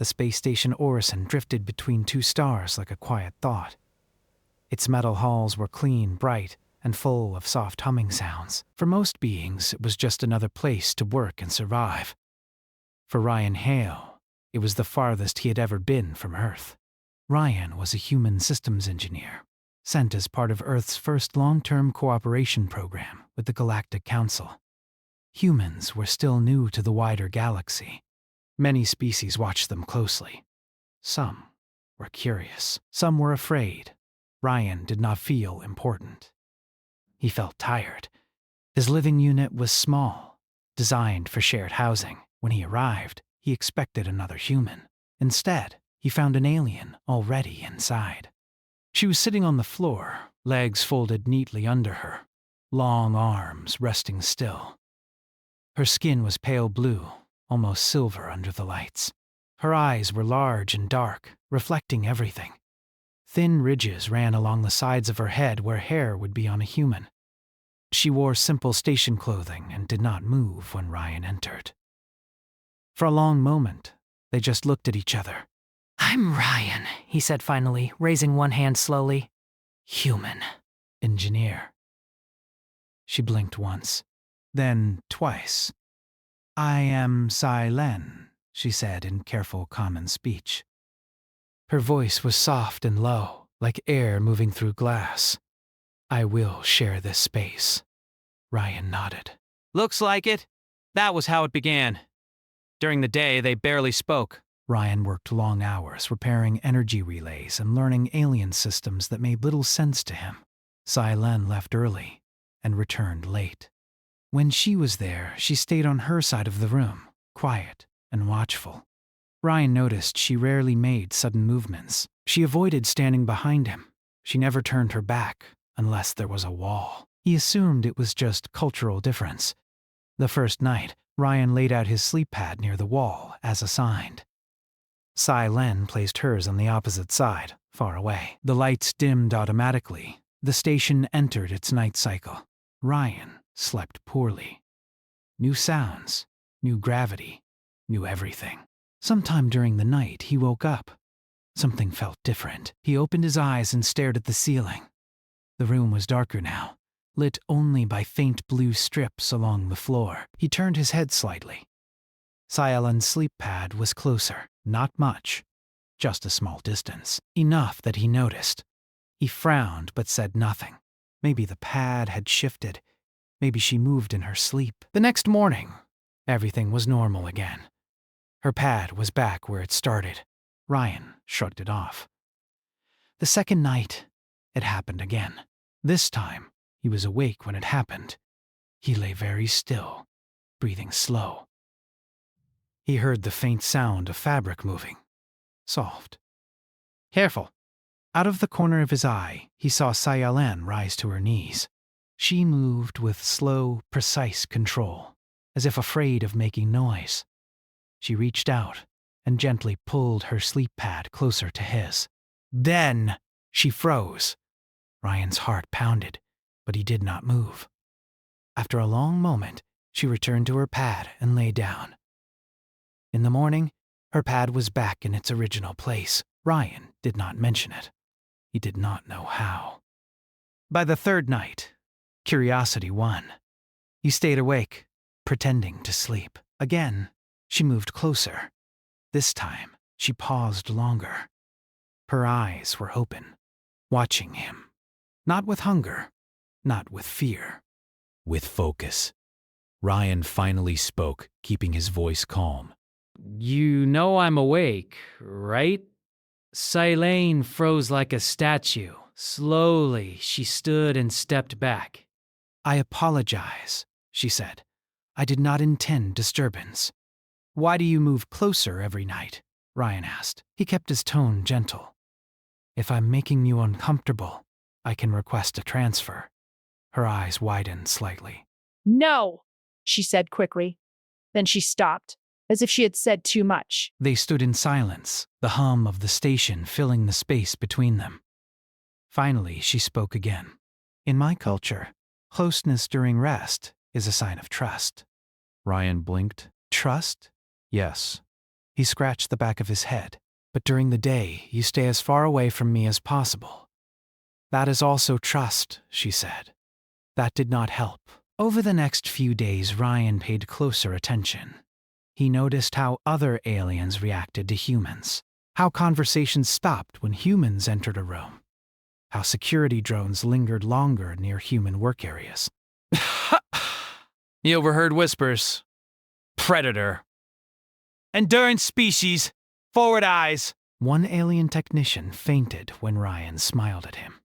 The space station Orison drifted between two stars like a quiet thought. Its metal halls were clean, bright, and full of soft humming sounds. For most beings, it was just another place to work and survive. For Ryan Hale, it was the farthest he had ever been from Earth. Ryan was a human systems engineer, sent as part of Earth's first long-term cooperation program with the Galactic Council. Humans were still new to the wider galaxy. Many species watched them closely. Some were curious. Some were afraid. Ryan did not feel important. He felt tired. His living unit was small, designed for shared housing. When he arrived, he expected another human. Instead, he found an alien already inside. She was sitting on the floor, legs folded neatly under her, long arms resting still. Her skin was pale blue, almost silver under the lights. Her eyes were large and dark, reflecting everything. Thin ridges ran along the sides of her head where hair would be on a human. She wore simple station clothing and did not move when Ryan entered. For a long moment, they just looked at each other. "I'm Ryan," he said finally, raising one hand slowly. "Human." "Engineer." She blinked once, then twice. "I am Len," she said in careful common speech. Her voice was soft and low, like air moving through glass. "I will share this space." Ryan nodded. "Looks like it. That was how it began. During the day, they barely spoke." Ryan worked long hours repairing energy relays and learning alien systems that made little sense to him. Len left early and returned late. When she was there, she stayed on her side of the room, quiet and watchful. Ryan noticed she rarely made sudden movements. She avoided standing behind him. She never turned her back unless there was a wall. He assumed it was just cultural difference. The first night, Ryan laid out his sleep pad near the wall, as assigned. Len placed hers on the opposite side, far away. The lights dimmed automatically. The station entered its night cycle. Ryan slept poorly. New sounds, new gravity, new everything. Sometime during the night, he woke up. Something felt different. He opened his eyes and stared at the ceiling. The room was darker now, lit only by faint blue strips along the floor. He turned his head slightly. Len's sleep pad was closer, not much, just a small distance, enough that he noticed. He frowned but said nothing. Maybe the pad had shifted. Maybe she moved in her sleep. The next morning, everything was normal again. Her pad was back where it started. Ryan shrugged it off. The second night, it happened again. This time, he was awake when it happened. He lay very still, breathing slow. He heard the faint sound of fabric moving, soft. "Careful." Out of the corner of his eye, he saw Len rise to her knees. She moved with slow, precise control, as if afraid of making noise. She reached out and gently pulled her sleep pad closer to his. Then she froze. Ryan's heart pounded, but he did not move. After a long moment, she returned to her pad and lay down. In the morning, her pad was back in its original place. Ryan did not mention it. He did not know how. By the third night, curiosity won. He stayed awake, pretending to sleep. Again, she moved closer. This time, she paused longer. Her eyes were open, watching him. Not with hunger, not with fear. With focus. Ryan finally spoke, keeping his voice calm. "You know I'm awake, right?" Silene froze like a statue. Slowly, she stood and stepped back. "I apologize," she said. "I did not intend disturbance." "Why do you move closer every night?" Ryan asked. He kept his tone gentle. "If I'm making you uncomfortable, I can request a transfer." Her eyes widened slightly. "No," she said quickly. Then she stopped, as if she had said too much. They stood in silence, the hum of the station filling the space between them. Finally, she spoke again. "In my culture, closeness during rest is a sign of trust." Ryan blinked. "Trust?" "Yes. He scratched the back of his head. But during the day, you stay as far away from me as possible. That is also trust, she said. That did not help. Over the next few days, Ryan paid closer attention. He noticed how other aliens reacted to humans, how conversations stopped when humans entered a room, how security drones lingered longer near human work areas. He overheard whispers. Predator. Endurance species. Forward eyes. One alien technician fainted when Ryan smiled at him.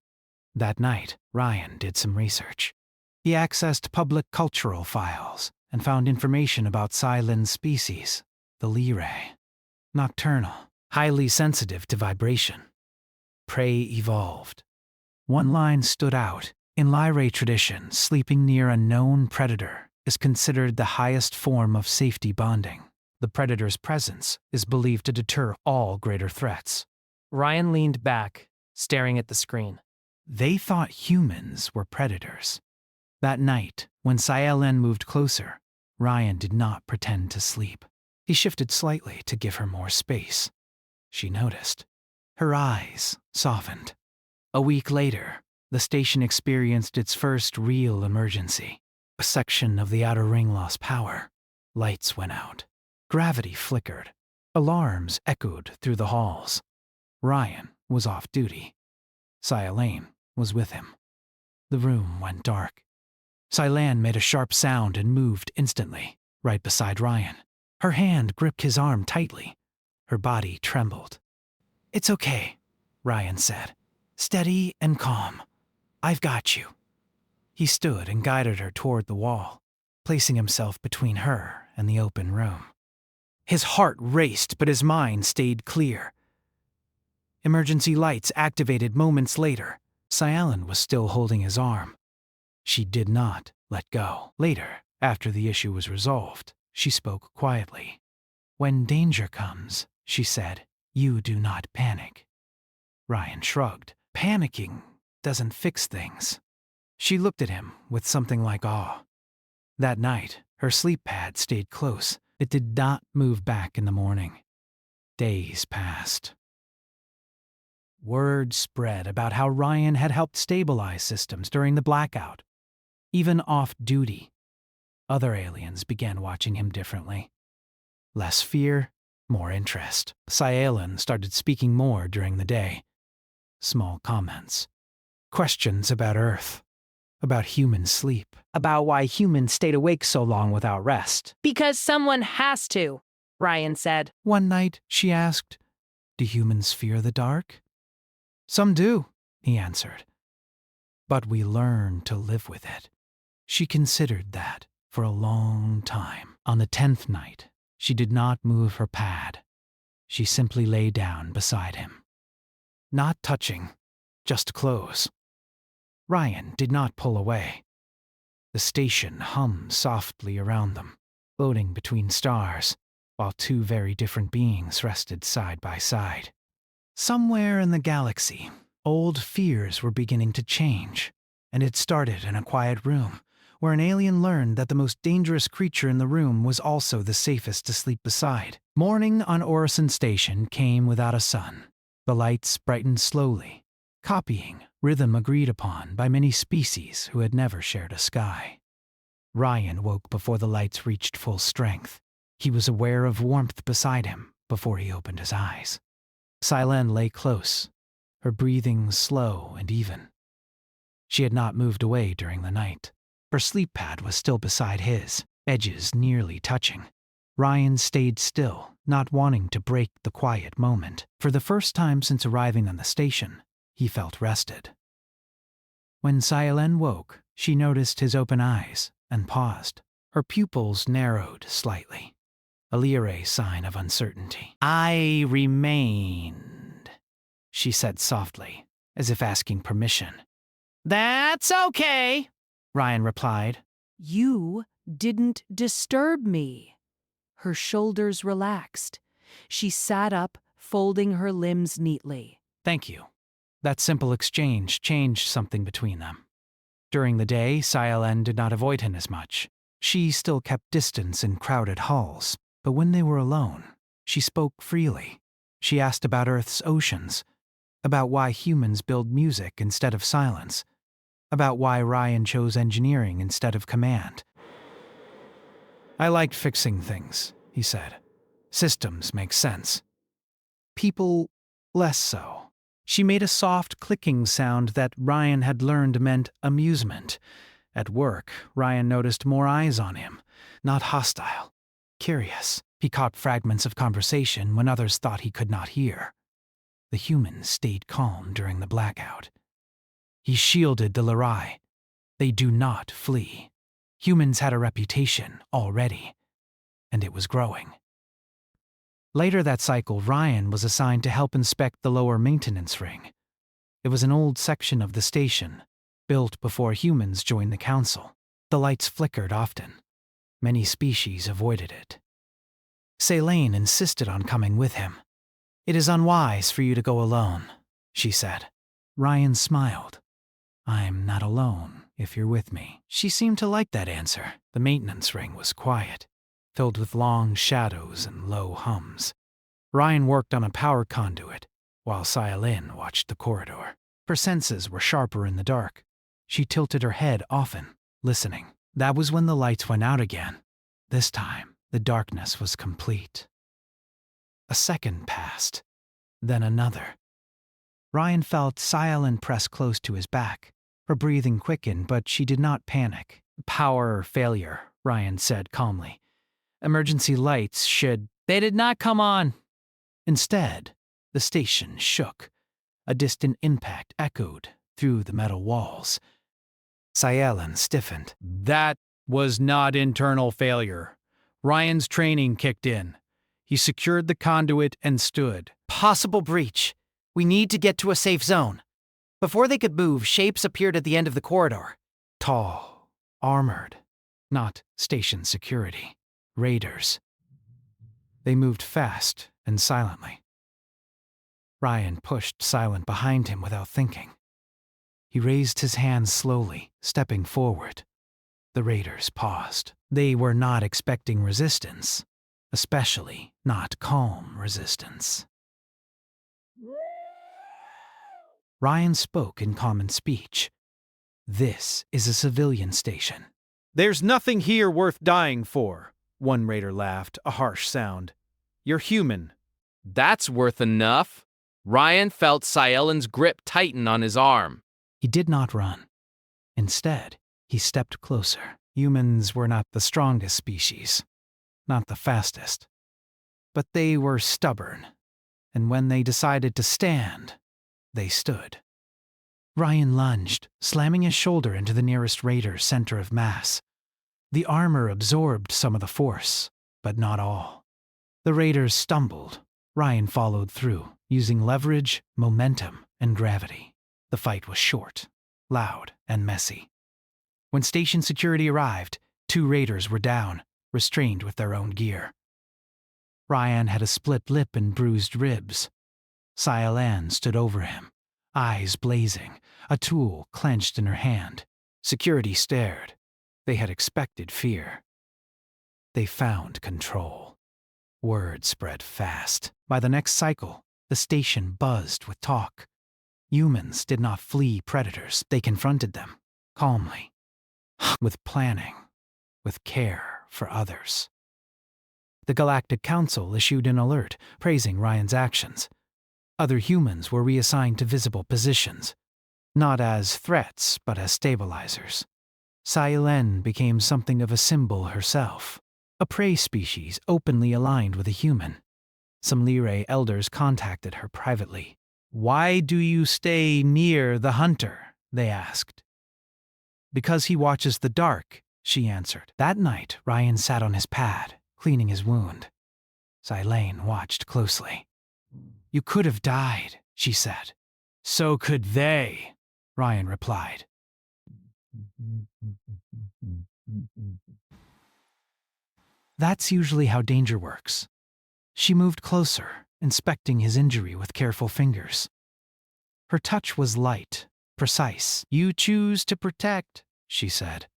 That night, Ryan did some research. He accessed public cultural files and found information about Sci-Fi's species, the Lyrae. Nocturnal, highly sensitive to vibration. Prey evolved. One line stood out. In Lyrae tradition, sleeping near a known predator is considered the highest form of safety bonding. The predator's presence is believed to deter all greater threats. Ryan leaned back, staring at the screen. They thought humans were predators. That night, when Sci-Fi moved closer, Ryan did not pretend to sleep. He shifted slightly to give her more space. She noticed. Her eyes softened. A week later, the station experienced its first real emergency. A section of the outer ring lost power. Lights went out. Gravity flickered. Alarms echoed through the halls. Ryan was off duty. Sci-Fi was with him. The room went dark. Sci-Fi made a sharp sound and moved instantly, right beside Ryan. Her hand gripped his arm tightly. Her body trembled. "It's okay," Ryan said. "Steady and calm. I've got you." He stood and guided her toward the wall, placing himself between her and the open room. His heart raced, but his mind stayed clear. Emergency lights activated moments later. Sci-Fi was still holding his arm. She did not let go. Later, after the issue was resolved, she spoke quietly. "When danger comes," she said, "you do not panic." Ryan shrugged. "Panicking doesn't fix things." She looked at him with something like awe. That night, her sleep pad stayed close. It did not move back in the morning. Days passed. Word spread about how Ryan had helped stabilize systems during the blackout. Even off-duty, other aliens began watching him differently. Less fear, more interest. Sci-Fi started speaking more during the day. Small comments. Questions about Earth. About human sleep. About why humans stayed awake so long without rest. Because someone has to, Ryan said. One night, she asked, "Do humans fear the dark?" "Some do," he answered. "But we learn to live with it." She considered that for a long time. On the 10th night, she did not move her pad. She simply lay down beside him. Not touching, just close. Ryan did not pull away. The station hummed softly around them, floating between stars, while two very different beings rested side by side. Somewhere in the galaxy, old fears were beginning to change, and it started in a quiet room, where an alien learned that the most dangerous creature in the room was also the safest to sleep beside. Morning on Orison Station came without a sun. The lights brightened slowly, copying rhythm agreed upon by many species who had never shared a sky. Ryan woke before the lights reached full strength. He was aware of warmth beside him before he opened his eyes. Sci-Fi lay close, her breathing slow and even. She had not moved away during the night. Her sleep pad was still beside his, edges nearly touching. Ryan stayed still, not wanting to break the quiet moment. For the first time since arriving on the station, he felt rested. When Sci-Fi woke, she noticed his open eyes and paused. Her pupils narrowed slightly, a Lyrae sign of uncertainty. "I remained," she said softly, as if asking permission. "That's okay," Ryan replied. "You didn't disturb me." Her shoulders relaxed. She sat up, folding her limbs neatly. "Thank you." That simple exchange changed something between them. During the day, Sci-Fi did not avoid him as much. She still kept distance in crowded halls, but when they were alone, she spoke freely. She asked about Earth's oceans, about why humans build music instead of silence, about why Ryan chose engineering instead of command. I liked fixing things, he said. Systems make sense. People, less so. She made a soft clicking sound that Ryan had learned meant amusement. At work, Ryan noticed more eyes on him, not hostile, curious. He caught fragments of conversation when others thought he could not hear. The humans stayed calm during the blackout. He shielded the Larai. They do not flee. Humans had a reputation already, and it was growing. Later that cycle, Ryan was assigned to help inspect the lower maintenance ring. It was an old section of the station, built before humans joined the council. The lights flickered often. Many species avoided it. Selene insisted on coming with him. "It is unwise for you to go alone," she said. Ryan smiled. "I'm not alone if you're with me." She seemed to like that answer. The maintenance ring was quiet, filled with long shadows and low hums. Ryan worked on a power conduit, while Selene watched the corridor. Her senses were sharper in the dark. She tilted her head often, listening. That was when the lights went out again. This time, the darkness was complete. A second passed, then another. Ryan felt Selene press close to his back. Her breathing quickened, but she did not panic. "Power failure," Ryan said calmly. "Emergency lights should—" "They did not come on." Instead, the station shook. A distant impact echoed through the metal walls. Selene stiffened. That was not internal failure. Ryan's training kicked in. He secured the conduit and stood. Possible breach. We need to get to a safe zone. Before they could move, shapes appeared at the end of the corridor. Tall, armored, not station security. Raiders. They moved fast and silently. Ryan pushed Selene behind him without thinking. He raised his hands slowly, stepping forward. The raiders paused. They were not expecting resistance, especially not calm resistance. Ryan spoke in common speech. "This is a civilian station." "There's nothing here worth dying for," one raider laughed, a harsh sound. "You're human." "That's worth enough." Ryan felt Selene's grip tighten on his arm. He did not run. Instead, he stepped closer. Humans were not the strongest species, not the fastest. But they were stubborn, and when they decided to stand, they stood. Ryan lunged, slamming his shoulder into the nearest raider's center of mass. The armor absorbed some of the force, but not all. The raiders stumbled. Ryan followed through, using leverage, momentum, and gravity. The fight was short, loud, and messy. When station security arrived, 2 raiders were down, restrained with their own gear. Ryan had a split lip and bruised ribs. Selene stood over him, eyes blazing, a tool clenched in her hand. Security stared. They had expected fear. They found control. Word spread fast. By the next cycle, the station buzzed with talk. Humans did not flee predators. They confronted them, calmly, with planning, with care for others. The Galactic Council issued an alert praising Ryan's actions. Other humans were reassigned to visible positions, not as threats but as stabilizers. Selene became something of a symbol herself, a prey species openly aligned with a human. Some Lyrae elders contacted her privately. "Why do you stay near the hunter?" they asked. "Because he watches the dark," she answered. That night, Ryan sat on his pad, cleaning his wound. Selene watched closely. "You could have died," she said. "So could they," Ryan replied. That's usually how danger works. She moved closer, inspecting his injury with careful fingers. Her touch was light, precise. "You choose to protect," she said.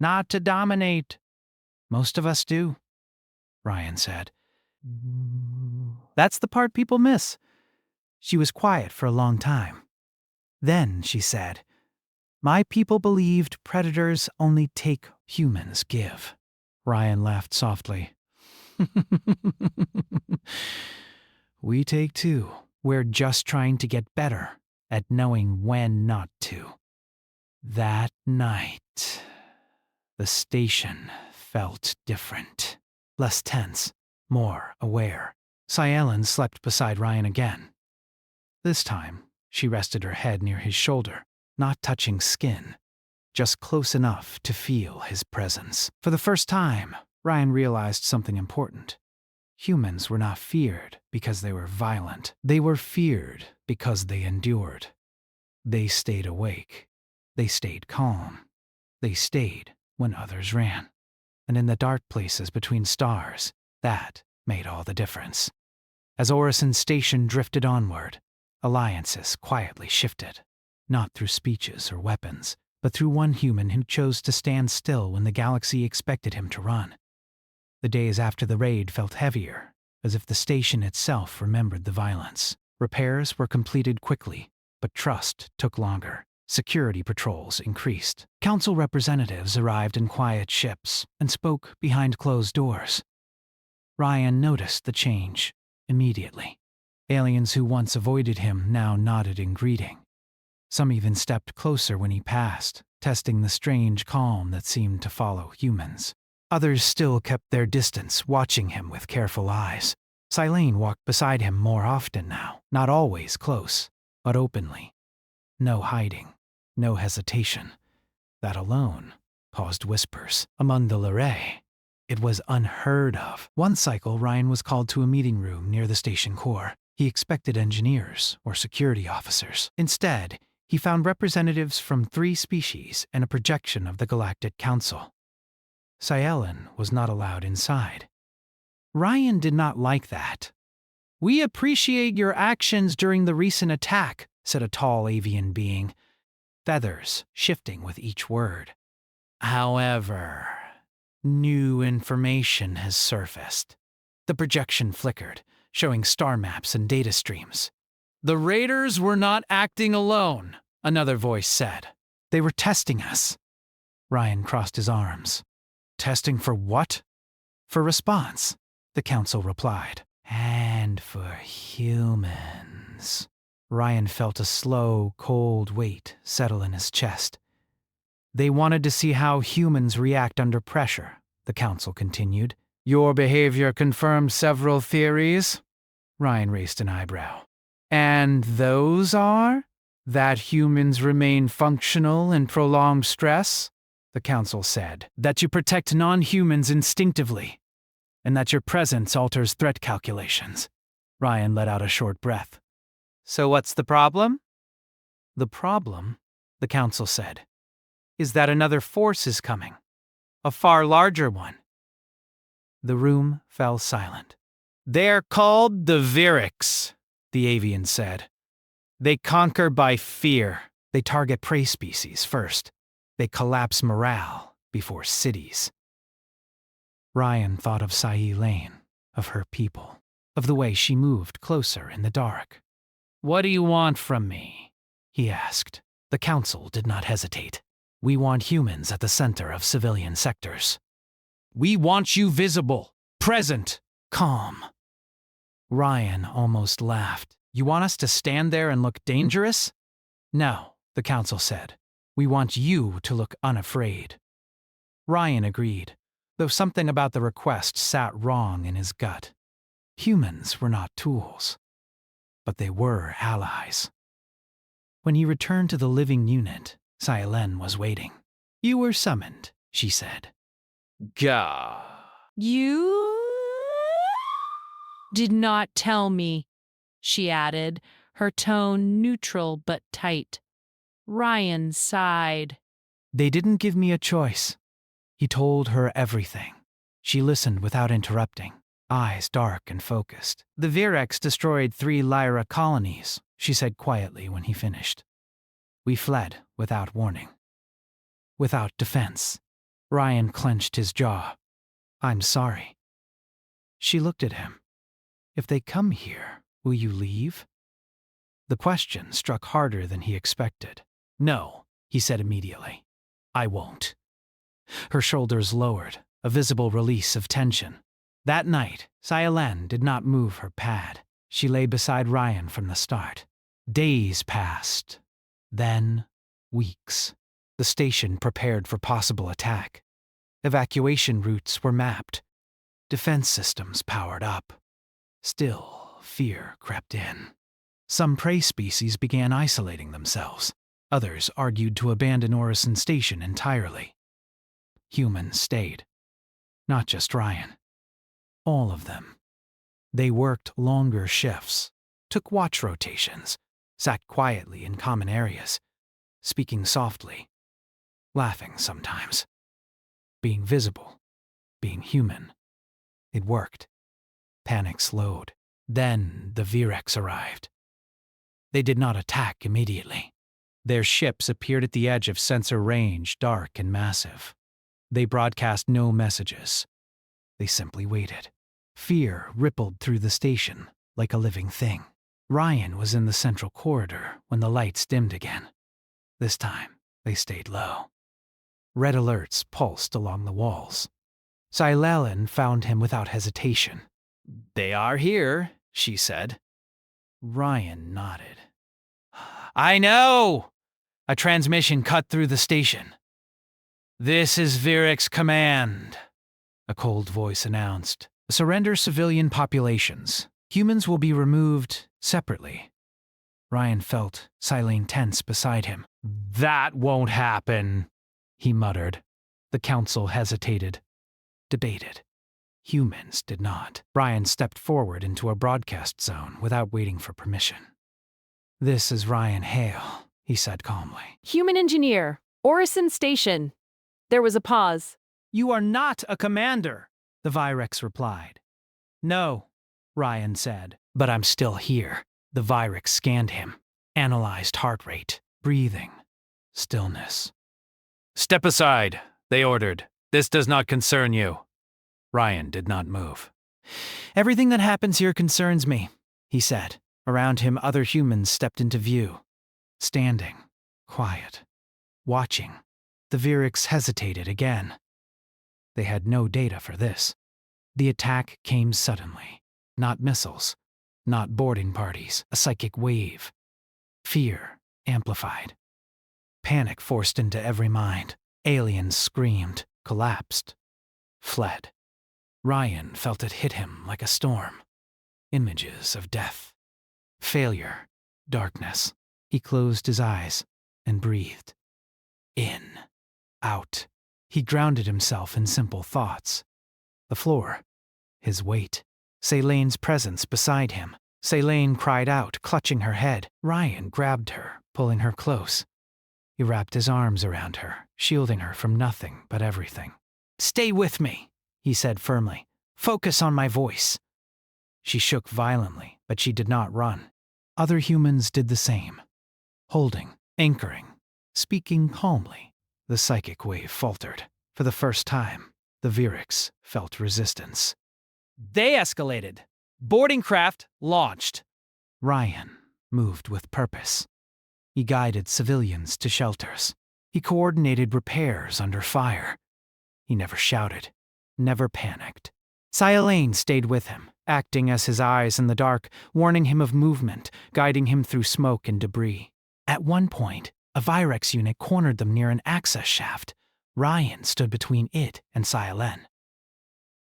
"Not to dominate." "Most of us do," Ryan said. That's the part people miss. She was quiet for a long time. Then she said, "My people believed predators only take, humans give." Ryan laughed softly. We take too. We're just trying to get better at knowing when not to. That night, the station felt different. Less tense, more aware. Scielen slept beside Ryan again. This time, she rested her head near his shoulder, not touching skin, just close enough to feel his presence. For the first time, Ryan realized something important. Humans were not feared because they were violent. They were feared because they endured. They stayed awake. They stayed calm. They stayed when others ran. And in the dark places between stars, that made all the difference. As Orison Station drifted onward, alliances quietly shifted, not through speeches or weapons, but through one human who chose to stand still when the galaxy expected him to run. The days after the raid felt heavier, as if the station itself remembered the violence. Repairs were completed quickly, but trust took longer. Security patrols increased. Council representatives arrived in quiet ships and spoke behind closed doors. Ryan noticed the change immediately. Aliens who once avoided him now nodded in greeting. Some even stepped closer when he passed, testing the strange calm that seemed to follow humans. Others still kept their distance, watching him with careful eyes. Scilen walked beside him more often now, not always close, but openly. No hiding, no hesitation. That alone caused whispers. Among the Luray, it was unheard of. One cycle, Ryan was called to a meeting room near the station core. He expected engineers or security officers. Instead, he found representatives from 3 species and a projection of the Galactic Council. Scielen was not allowed inside. Ryan did not like that. "We appreciate your actions during the recent attack," said a tall avian being, feathers shifting with each word. "However, new information has surfaced." The projection flickered, showing star maps and data streams. "The raiders were not acting alone," another voice said. "They were testing us." Ryan crossed his arms. "Testing for what?" "For response," the council replied. "And for humans." Ryan felt a slow, cold weight settle in his chest. "They wanted to see how humans react under pressure," the council continued. "Your behavior confirmed several theories." Ryan raised an eyebrow. "And those are? That humans remain functional in prolonged stress?" The council said. "That you protect non-humans instinctively, and that your presence alters threat calculations." Ryan let out a short breath. "So what's the problem?" "The problem," the council said, "is that another force is coming. A far larger one." The room fell silent. "They're called the Virics," the avian said. "They conquer by fear. They target prey species first. They collapse morale before cities." Ryan thought of Scilen, of her people, of the way she moved closer in the dark. "What do you want from me?" he asked. The council did not hesitate. "We want humans at the center of civilian sectors." "We want you visible, present, calm." Ryan almost laughed. "You want us to stand there and look dangerous?" "No," the council said. "We want you to look unafraid." Ryan agreed, though something about the request sat wrong in his gut. Humans were not tools, but they were allies. When he returned to the living unit, Scilen was waiting. "You were summoned," she said. Gah. You did not tell me, she added, her tone neutral but tight. Ryan sighed. "They didn't give me a choice." He told her everything. She listened without interrupting, eyes dark and focused. "The Virex destroyed 3 Lyra colonies," she said quietly when he finished. "We fled without warning. Without defense." Ryan clenched his jaw. "I'm sorry." She looked at him. If they come here, will you leave? The question struck harder than he expected. No, he said immediately. I won't. Her shoulders lowered, a visible release of tension. That night, Scifi did not move her pad. She lay beside Ryan from the start. Days passed. Then, weeks. The station prepared for possible attack. Evacuation routes were mapped. Defense systems powered up. Still, fear crept in. Some prey species began isolating themselves. Others argued to abandon Orison Station entirely. Humans stayed. Not just Ryan. All of them. They worked longer shifts, took watch rotations, sat quietly in common areas, speaking softly, laughing sometimes. Being visible, being human. It worked. Panic slowed. Then the Virex arrived. They did not attack immediately. Their ships appeared at the edge of sensor range, dark and massive. They broadcast no messages. They simply waited. Fear rippled through the station like a living thing. Ryan was in the central corridor when the lights dimmed again. This time, they stayed low. Red alerts pulsed along the walls. Scifi found him without hesitation. "They are here," she said. Ryan nodded. "I know!" A transmission cut through the station. "This is Virex Command," a cold voice announced. "Surrender civilian populations. Humans will be removed separately." Ryan felt Scifi tense beside him. "That won't happen," he muttered. The council hesitated, debated. Humans did not. Ryan stepped forward into a broadcast zone without waiting for permission. "This is Ryan Hale," he said calmly. Human engineer, Orison Station. There was a pause. "You are not a commander," the Virex replied. "No," Ryan said, "but I'm still here." The Virex scanned him, analyzed heart rate, breathing, stillness. "Step aside," they ordered. "This does not concern you." Ryan did not move. "Everything that happens here concerns me," he said. Around him, other humans stepped into view. Standing, quiet, watching. The Virex hesitated again. They had no data for this. The attack came suddenly. Not missiles, not boarding parties, a psychic wave. Fear amplified. Panic forced into every mind. Aliens screamed, collapsed, fled. Ryan felt it hit him like a storm. Images of death, failure, darkness. He closed his eyes and breathed. In, out. He grounded himself in simple thoughts. The floor, his weight, Celine's presence beside him. Celine cried out, clutching her head. Ryan grabbed her, pulling her close. He wrapped his arms around her, shielding her from nothing but everything. "Stay with me," he said firmly. "Focus on my voice." She shook violently, but she did not run. Other humans did the same. Holding, anchoring, speaking calmly. The psychic wave faltered. For the first time, the Virex felt resistance. They escalated. Boarding craft launched. Ryan moved with purpose. He guided civilians to shelters. He coordinated repairs under fire. He never shouted, never panicked. Scifi stayed with him, acting as his eyes in the dark, warning him of movement, guiding him through smoke and debris. At one point, a Virex unit cornered them near an access shaft. Ryan stood between it and Scifi.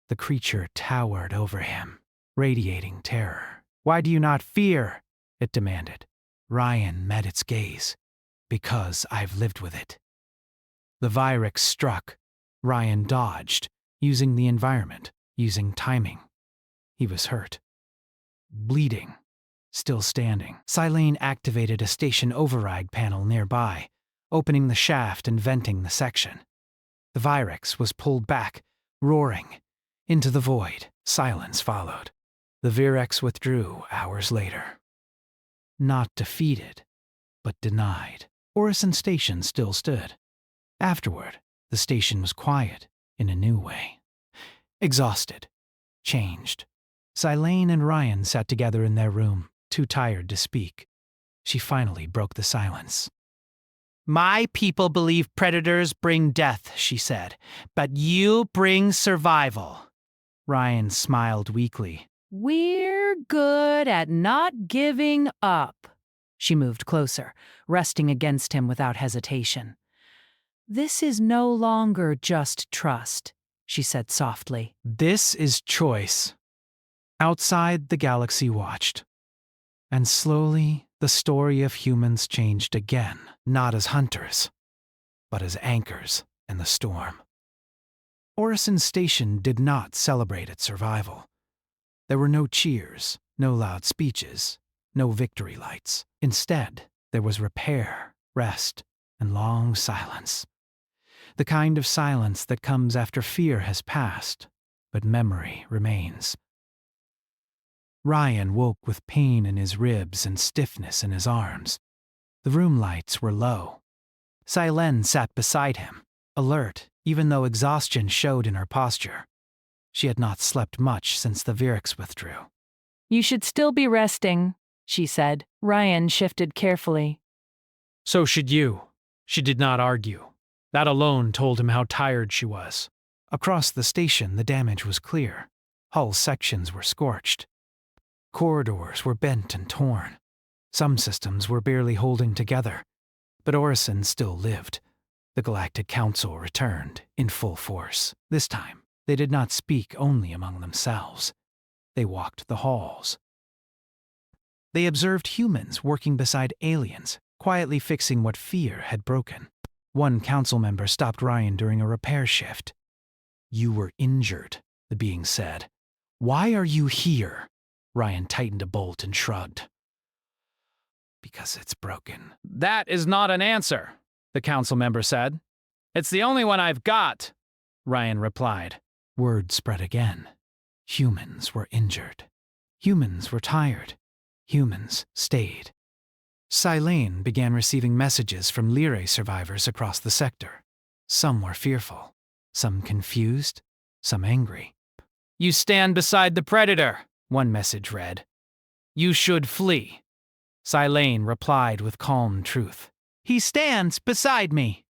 The creature towered over him, radiating terror. "Why do you not fear?" it demanded. Ryan met its gaze. "Because I've lived with it." The Virex struck. Ryan dodged, using the environment, using timing. He was hurt. Bleeding. Still standing. Scifi activated a station override panel nearby, opening the shaft and venting the section. The Virex was pulled back, roaring. Into the void, silence followed. The Virex withdrew hours later. Not defeated, but denied. Orison Station still stood. Afterward, the station was quiet in a new way. Exhausted. Changed. Silene and Ryan sat together in their room, too tired to speak. She finally broke the silence. My people believe predators bring death, she said, but you bring survival. Ryan smiled weakly. We're good at not giving up. She moved closer, resting against him without hesitation. This is no longer just trust, she said softly. This is choice. Outside, the galaxy watched. And slowly, the story of humans changed again, not as hunters, but as anchors in the storm. Orison Station did not celebrate its survival. There were no cheers, no loud speeches, no victory lights. Instead, there was repair, rest, and long silence. The kind of silence that comes after fear has passed, but memory remains. Ryan woke with pain in his ribs and stiffness in his arms. The room lights were low. Silene sat beside him, alert even though exhaustion showed in her posture. She had not slept much since the Virax withdrew. You should still be resting, she said. Ryan shifted carefully. So should you. She did not argue. That alone told him how tired she was. Across the station, the damage was clear. Hull sections were scorched. Corridors were bent and torn. Some systems were barely holding together. But Orison still lived. The Galactic Council returned in full force. This time, they did not speak only among themselves. They walked the halls. They observed humans working beside aliens, quietly fixing what fear had broken. One council member stopped Ryan during a repair shift. You were injured, the being said. Why are you here? Ryan tightened a bolt and shrugged. Because it's broken. That is not an answer, the council member said. It's the only one I've got, Ryan replied. Word spread again. Humans were injured. Humans were tired. Humans stayed. Silene began receiving messages from Lyrae survivors across the sector. Some were fearful, some confused, some angry. You stand beside the Predator, one message read. You should flee. Silene replied with calm truth. He stands beside me.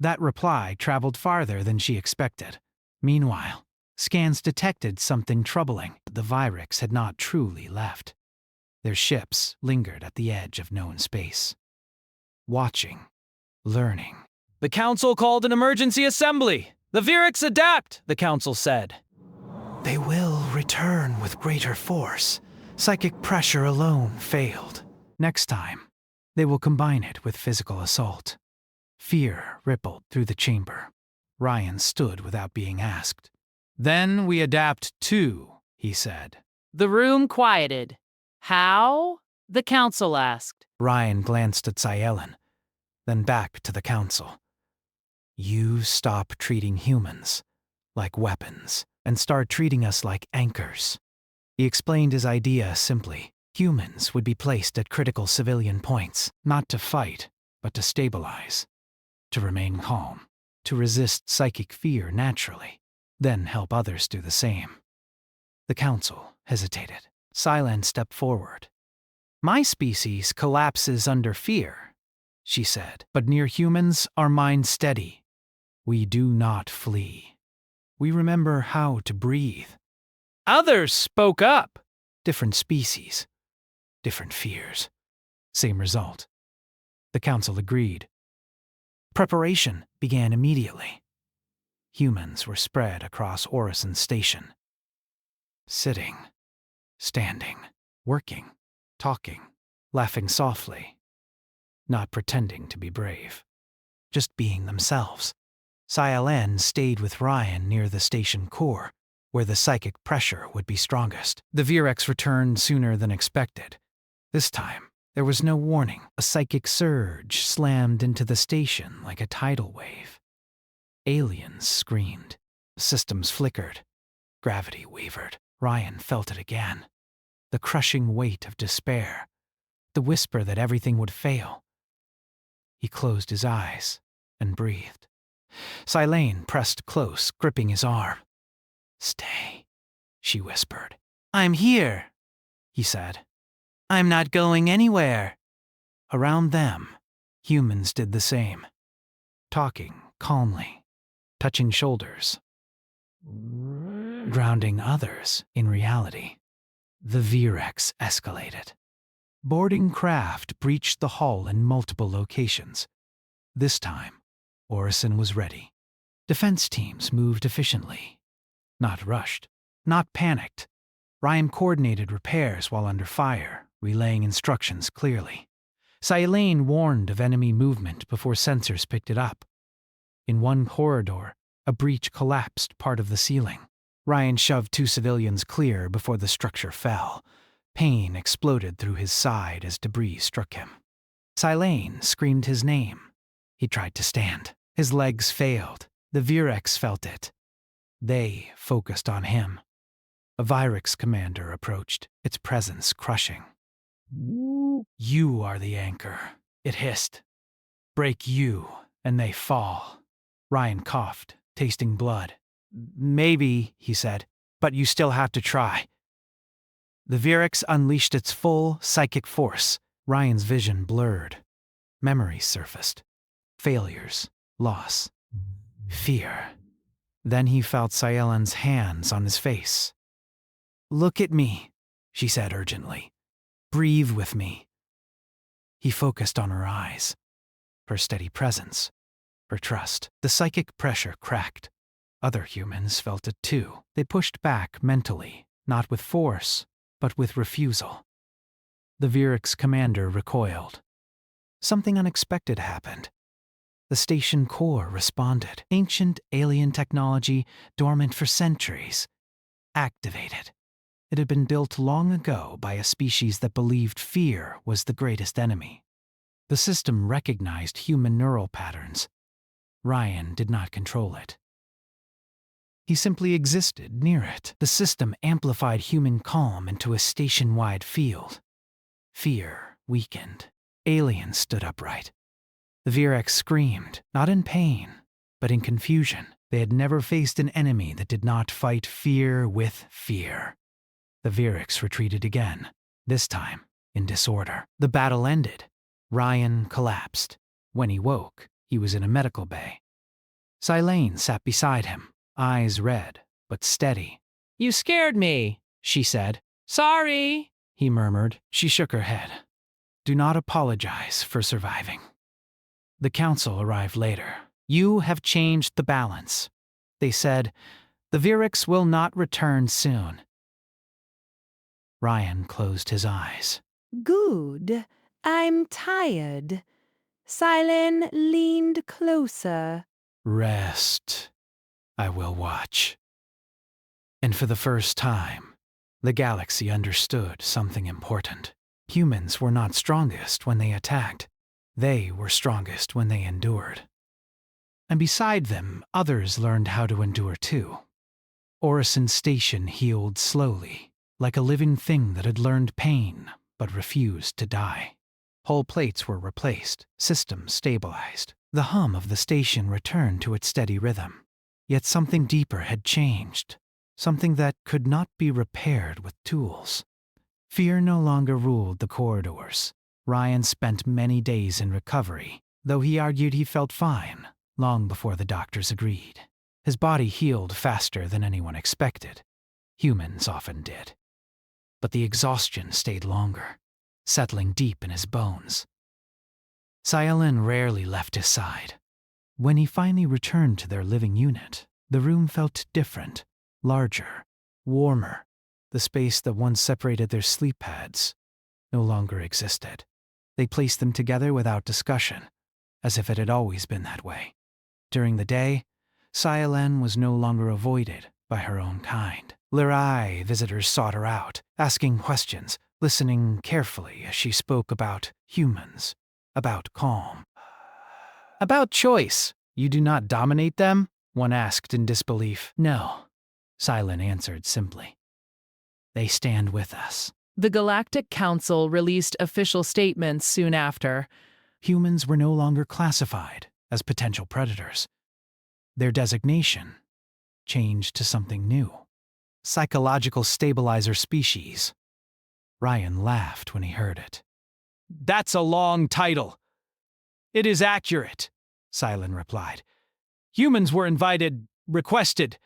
That reply traveled farther than she expected. Meanwhile, scans detected something troubling. The Virax had not truly left. Their ships lingered at the edge of known space. Watching, learning. The council called an emergency assembly. The Virax adapt, the council said. They will return with greater force. Psychic pressure alone failed. Next time, they will combine it with physical assault. Fear rippled through the chamber. Ryan stood without being asked. Then we adapt too, he said. The room quieted. How? The council asked. Ryan glanced at Cielen, then back to the council. You stop treating humans like weapons and start treating us like anchors. He explained his idea simply. Humans would be placed at critical civilian points, not to fight, but to stabilize, to remain calm, to resist psychic fear naturally, then help others do the same. The council hesitated. Silene stepped forward. My species collapses under fear, she said, but near humans, our minds steady. We do not flee. We remember how to breathe. Others spoke up. Different species, different fears. Same result. The council agreed. Preparation began immediately. Humans were spread across Orison Station. Sitting, standing, working, talking, laughing softly. Not pretending to be brave. Just being themselves. Cielen stayed with Ryan near the station core, where the psychic pressure would be strongest. The Virax returned sooner than expected. This time, there was no warning. A psychic surge slammed into the station like a tidal wave. Aliens screamed. Systems flickered. Gravity wavered. Ryan felt it again. The crushing weight of despair. The whisper that everything would fail. He closed his eyes and breathed. Silene pressed close, gripping his arm. Stay, she whispered. I'm here, he said. I'm not going anywhere. Around them, humans did the same, talking calmly, touching shoulders, grounding others in reality. The Virex escalated. Boarding craft breached the hull in multiple locations. This time, Orison was ready. Defense teams moved efficiently. Not rushed, not panicked. Ryan coordinated repairs while under fire, relaying instructions clearly. Silene warned of enemy movement before sensors picked it up. In one corridor, a breach collapsed part of the ceiling. Ryan shoved 2 civilians clear before the structure fell. Pain exploded through his side as debris struck him. Silene screamed his name. He tried to stand. His legs failed. The Virex felt it. They focused on him. A Virex commander approached, its presence crushing. You are the anchor, it hissed. Break you, and they fall. Ryan coughed, tasting blood. Maybe, he said, but you still have to try. The Virex unleashed its full psychic force. Ryan's vision blurred. Memories surfaced. Failures, loss, fear. Then he felt Sielen's hands on his face. Look at me, she said urgently. Breathe with me. He focused on her eyes, her steady presence, her trust. The psychic pressure cracked. Other humans felt it too. They pushed back mentally, not with force, but with refusal. The Virex commander recoiled. Something unexpected happened. The station core responded. Ancient alien technology, dormant for centuries, activated. It had been built long ago by a species that believed fear was the greatest enemy. The system recognized human neural patterns. Ryan did not control it. He simply existed near it. The system amplified human calm into a station-wide field. Fear weakened. Aliens stood upright. The Virex screamed, not in pain, but in confusion. They had never faced an enemy that did not fight fear with fear. The Virex retreated again, this time in disorder. The battle ended. Ryan collapsed. When he woke, he was in a medical bay. Silene sat beside him, eyes red, but steady. You scared me, she said. Sorry, he murmured. She shook her head. Do not apologize for surviving. The council arrived later. You have changed the balance. They said, the Virex will not return soon. Ryan closed his eyes. Good. I'm tired. Silene leaned closer. Rest. I will watch. And for the first time, the galaxy understood something important. Humans were not strongest when they attacked. They were strongest when they endured. And beside them, others learned how to endure too. Orison Station healed slowly, like a living thing that had learned pain but refused to die. Hull plates were replaced, systems stabilized. The hum of the station returned to its steady rhythm. Yet something deeper had changed, something that could not be repaired with tools. Fear no longer ruled the corridors. Ryan spent many days in recovery, though he argued he felt fine, long before the doctors agreed. His body healed faster than anyone expected. Humans often did. But the exhaustion stayed longer, settling deep in his bones. Silene rarely left his side. When he finally returned to their living unit, the room felt different, larger, warmer. The space that once separated their sleep pads no longer existed. They placed them together without discussion, as if it had always been that way. During the day, Silene was no longer avoided by her own kind. Lirai visitors sought her out, asking questions, listening carefully as she spoke about humans, about calm. About choice. You do not dominate them? One asked in disbelief. No, Silene answered simply. They stand with us. The Galactic Council released official statements soon after. Humans were no longer classified as potential predators. Their designation changed to something new. psychological stabilizer species. Ryan laughed when he heard it. That's a long title. It is accurate, Silen replied. Humans were requested,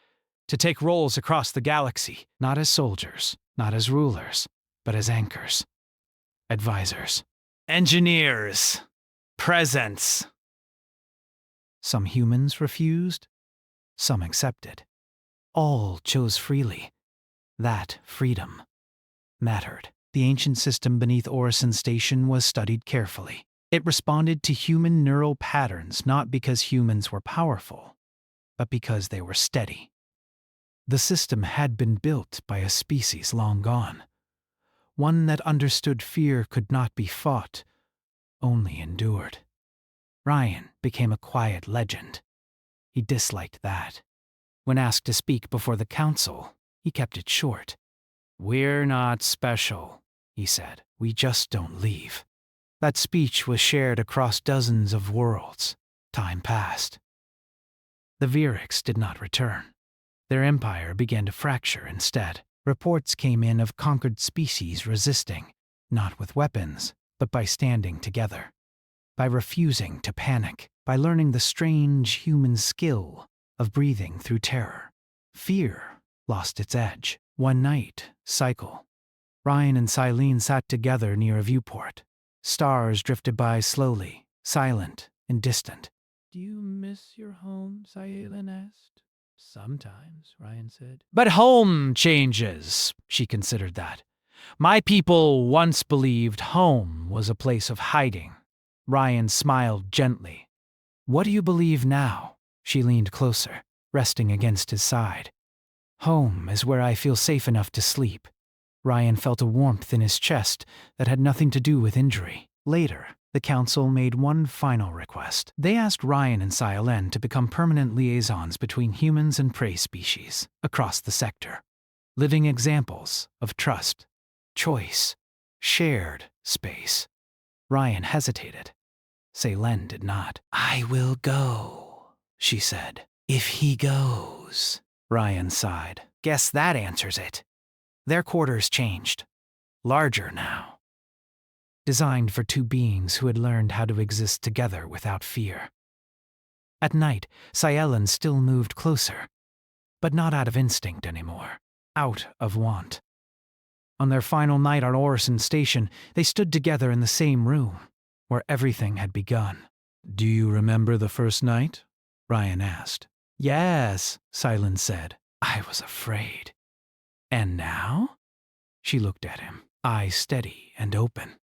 to take roles across the galaxy. Not as soldiers, not as rulers, but as anchors, advisors, Engineers. Presence. Some humans refused, some accepted. All chose freely. That freedom mattered. The ancient system beneath Orison Station was studied carefully. It responded to human neural patterns not because humans were powerful, but because they were steady. The system had been built by a species long gone, one that understood fear could not be fought, only endured. Ryan became a quiet legend. He disliked that. When asked to speak before the council, he kept it short. We're not special, he said. We just don't leave. That speech was shared across dozens of worlds. Time passed. The Viewership did not return. Their empire began to fracture instead. Reports came in of conquered species resisting, not with weapons, but by standing together, by refusing to panic, by learning the strange human skill of breathing through terror. Fear lost its edge. One night, Ryan and Silene sat together near a viewport. Stars drifted by slowly, silent and distant. Do you miss your home? Silene asked. Sometimes, Ryan said. But home changes, she considered that. My people once believed home was a place of hiding. Ryan smiled gently. What do you believe now? She leaned closer, resting against his side. Home is where I feel safe enough to sleep. Ryan felt a warmth in his chest that had nothing to do with injury. Later, the council made one final request. They asked Ryan and Silene to become permanent liaisons between humans and prey species across the sector. Living examples of trust, choice, shared space. Ryan hesitated. Silene did not. I will go, she said. If he goes. Ryan sighed. Guess that answers it. Their quarters changed. Larger now. Designed for two beings who had learned how to exist together without fear. At night, Silene still moved closer, but not out of instinct anymore, out of want. On their final night on Orison Station, they stood together in the same room, where everything had begun. Do you remember the first night? Ryan asked. Yes, Silene said. I was afraid. And now? She looked at him, eyes steady and open.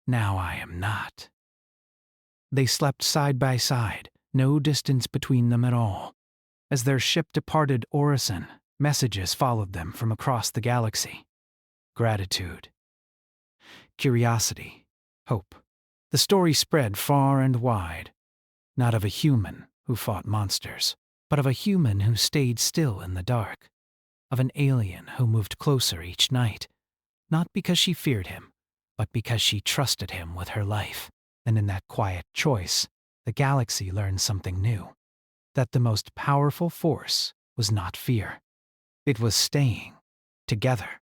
Now I am not. They slept side by side, no distance between them at all. As their ship departed Orison, messages followed them from across the galaxy. Gratitude, curiosity, hope. The story spread far and wide, not of a human who fought monsters, but of a human who stayed still in the dark, of an alien who moved closer each night, not because she feared him, but because she trusted him with her life. And in that quiet choice, the galaxy learned something new, that the most powerful force was not fear. It was staying together.